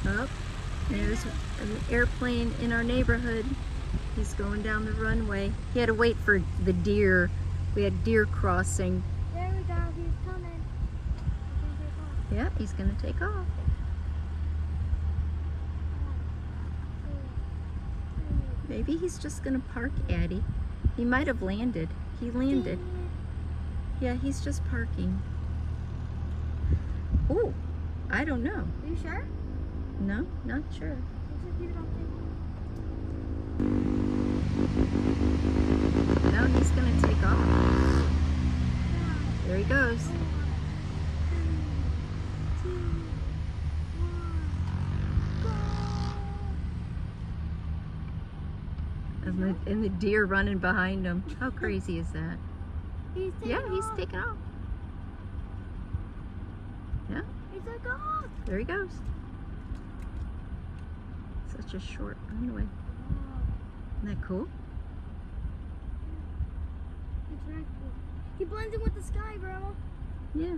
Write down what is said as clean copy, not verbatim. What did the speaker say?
Oh, there's an airplane in our neighborhood. He's going down the runway. He had to wait for the deer. We had deer crossing. There we go, he's coming. Yeah, he's gonna take off. Maybe he's just gonna park, Addie. He might have landed. He landed. Yeah, he's just parking. Oh, I don't know. Are you sure? No, not sure. No, he's gonna take off. There he goes. And the deer running behind him. How crazy is that? Yeah, he's taking off. Yeah. He took off. There he goes. Such a short runway. Isn't that cool? It's very cool. He blends in with the sky, Grandma. Yeah.